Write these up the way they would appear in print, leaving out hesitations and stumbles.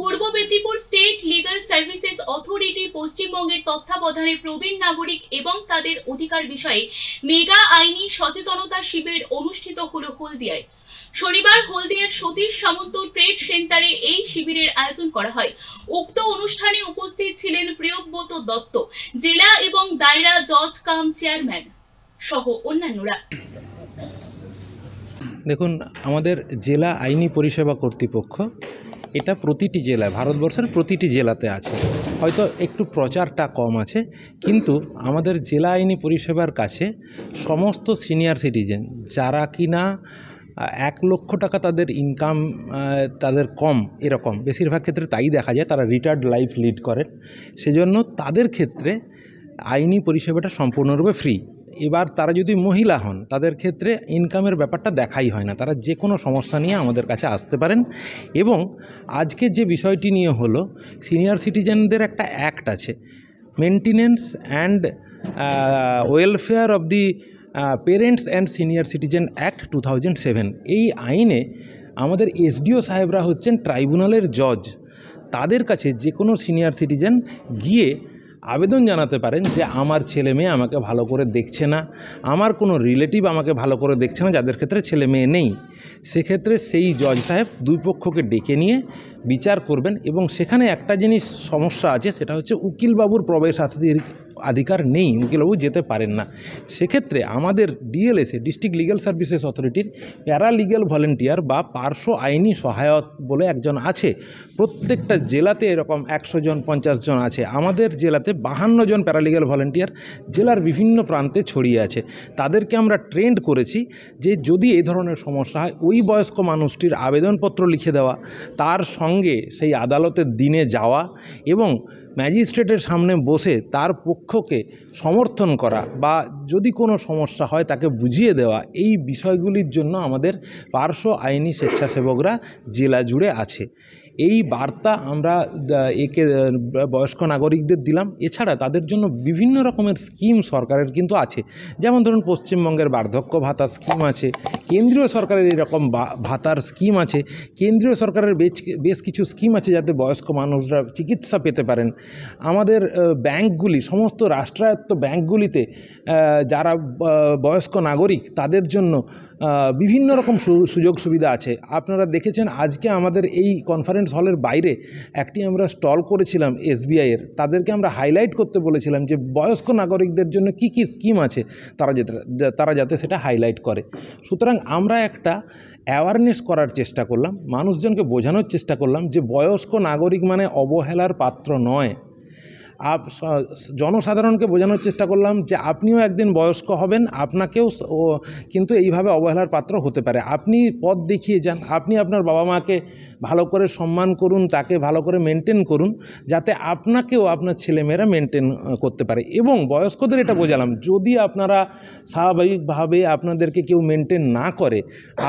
পূর্ব Medinipur state legal services authority পশ্চিমবঙ্গের তত্ত্বাবধানে প্রবীণ নাগরিক এবং তাদের অধিকার বিষয়ে মেগা আইনি সচেতনতা শিবির অনুষ্ঠিত হলো হলদিয়ায়। শনিবার হলদিয়ার সতীশ সামন্ত ট্রেড সেন্টারে এই শিবিরের আয়োজন করা হয়। উক্ত অনুষ্ঠানে উপস্থিত ছিলেন প্রিয়ব্রত দত্ত, জেলা এবং দায়রা জজ কাম চেয়ারম্যান সহ অন্যান্যরা। দেখুন, আমাদের জেলা আইনি পরিষেবা কর্তৃপক্ষ এটা প্রতিটি জেলায়, ভারতবর্ষের প্রতিটি জেলাতে আছে। হয়তো একটু প্রচারটা কম আছে, কিন্তু আমাদের জেলা আইনি পরিষেবার কাছে সমস্ত সিনিয়র সিটিজেন যারা কিনা 1 লক্ষ টাকা তাদের ইনকাম তাদের কম, এরকম বেশিরভাগ ক্ষেত্রে তাই দেখা যায়, তারা রিটায়ার্ড লাইফ লিড করেন, সেজন্য তাদের ক্ষেত্রে আইনি পরিষেবাটা সম্পূর্ণরূপে ফ্রি। এবার তারা যদি মহিলা হন, তাদের ক্ষেত্রে ইনকামের ব্যাপারটা দেখাই হয় না, তারা যে কোনো সমস্যা নিয়ে আমাদের কাছে আসতে পারেন। এবং আজকে যে বিষয়টি নিয়ে হলো, সিনিয়র সিটিজেনদের একটা অ্যাক্ট আছে, maintenance and welfare of the parents and senior citizen act 2007। এই আইনে আমাদের এসডিও সাহেবরা হচ্ছেন ট্রাইব্যুনালের জজ। তাদের কাছে যে কোনো সিনিয়র সিটিজেন গিয়ে আবেদন জানাতে পারেন যে আমার ছেলে মেয়ে আমাকে ভালো করে দেখছে না, আমার কোনো রিলেটিভ আমাকে ভালো করে দেখছে না, যাদের ক্ষেত্রে ছেলে মেয়ে নেই। সেক্ষেত্রে সেই জজ সাহেব দুই পক্ষকে ডেকে নিয়ে বিচার করবেন। এবং সেখানে একটা জিনিস সমস্যা আছে, সেটা হচ্ছে উকিলবাবুর প্রবেশ অধিকার নেই, উকিলবাবু যেতে পারেন না। সেক্ষেত্রে আমাদের ডিএলএসএ, ডিস্ট্রিক্ট লিগ্যাল সার্ভিসেস অথরিটির প্যারালিগ্যাল ভলেন্টিয়ার বা পার্শ্ব আইনি সহায়ক বলে একজন আছে। প্রত্যেকটা জেলাতে এরকম 100 জন 50 জন আছে। আমাদের জেলাতে 52 জন প্যারালিগ্যাল ভলেন্টিয়ার জেলার বিভিন্ন প্রান্তে ছড়িয়ে আছে। তাদেরকে আমরা ট্রেন্ড করেছি যে যদি এই ধরনের সমস্যা হয়, ওই বয়স্ক মানুষটির আবেদনপত্র লিখে দেওয়া, তার সঙ্গে সেই আদালতের দিনে যাওয়া এবং ম্যাজিস্ট্রেটের সামনে বসে তার পক্ষকে সমর্থন করা, বা যদি কোনো সমস্যা হয় তাকে বুঝিয়ে দেওয়া, এই বিষয়গুলির জন্য আমাদের পার্শ্ব আইনি স্বেচ্ছাসেবকরা জেলা জুড়ে আছে। এই বার্তা আমরা বয়স্ক নাগরিকদের দিলাম। এছাড়া তাদের জন্য বিভিন্ন রকমের স্কিম সরকারের কিন্তু আছে, যেমন ধরুন পশ্চিমবঙ্গের বার্ধক্য ভাতা স্কিম আছে, কেন্দ্রীয় সরকারের এরকম ভাতার স্কিম আছে, কেন্দ্রীয় সরকারের বেশ কিছু স্কিম আছে যাতে বয়স্ক মানুষরা চিকিৎসা পেতে পারেন। আমাদের ব্যাংকগুলি, সমস্ত রাষ্ট্রায়ত্ত ব্যাংকগুলিতে যারা বয়স্ক নাগরিক তাদের জন্য বিভিন্ন রকম সুযোগ সুবিধা আছে। আপনারা দেখেছেন আজকে আমাদের এই কনফারেন্স হলের বাইরে একটি আমরা স্টল করেছিলাম এসবিআইয়ের। তাদেরকে আমরা হাইলাইট করতে বলেছিলাম যে বয়স্ক নাগরিকদের জন্য কি কি স্কিম আছে, তারা যাতে সেটা হাইলাইট করে। সুতরাং আমরা একটা অ্যাওয়ারনেস করার চেষ্টা করলাম, মানুষজনকে বোঝানোর চেষ্টা করলাম যে বয়স্ক নাগরিক মানে অবহেলার পাত্র নয়। জনসাধারণকে বোঝানোর চেষ্টা করলাম যে আপনিও একদিন বয়স্ক হবেন, আপনাকেও কিন্তু এইভাবে অবহেলার পাত্র হতে পারে। আপনি পথ দেখিয়ে যান, আপনি আপনার বাবা মাকে ভালো করে সম্মান করুন, তাকে ভালো করে মেনটেন করুন, যাতে আপনাকেও আপনার ছেলেমেয়েরা মেনটেন করতে পারে। এবং বয়স্কদের এটা বোঝালাম, যদি আপনারা স্বাভাবিকভাবে আপনাদেরকে কেউ মেনটেন না করে,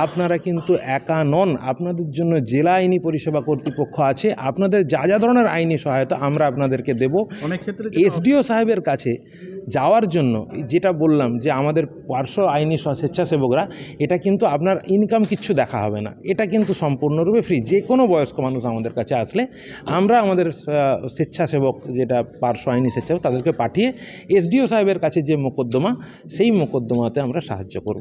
আপনারা কিন্তু একা নন, আপনাদের জন্য জেলা আইনি পরিষেবা কর্তৃপক্ষ আছে। আপনাদের যা যা ধরনের আইনি সহায়তা আমরা আপনাদেরকে দেব। অনেক ক্ষেত্রে এসডিও সাহেবের কাছে যাওয়ার জন্য যেটা বললাম যে আমাদের পার্শ্ব আইনি স্বেচ্ছাসেবকরা, এটা কিন্তু আপনার ইনকাম কিচ্ছু দেখা হবে না, এটা কিন্তু সম্পূর্ণরূপে ফ্রি। যে কোনো বয়স্ক মানুষ আমাদের কাছে আসলে আমরা আমাদের স্বেচ্ছাসেবক, যেটা পার্শ্ব আইনি স্বেচ্ছাসেবক, তাদেরকে পাঠিয়ে এসডিও সাহেবের কাছে যে মোকদ্দমা, সেই মোকদ্দমাতে আমরা সাহায্য করব।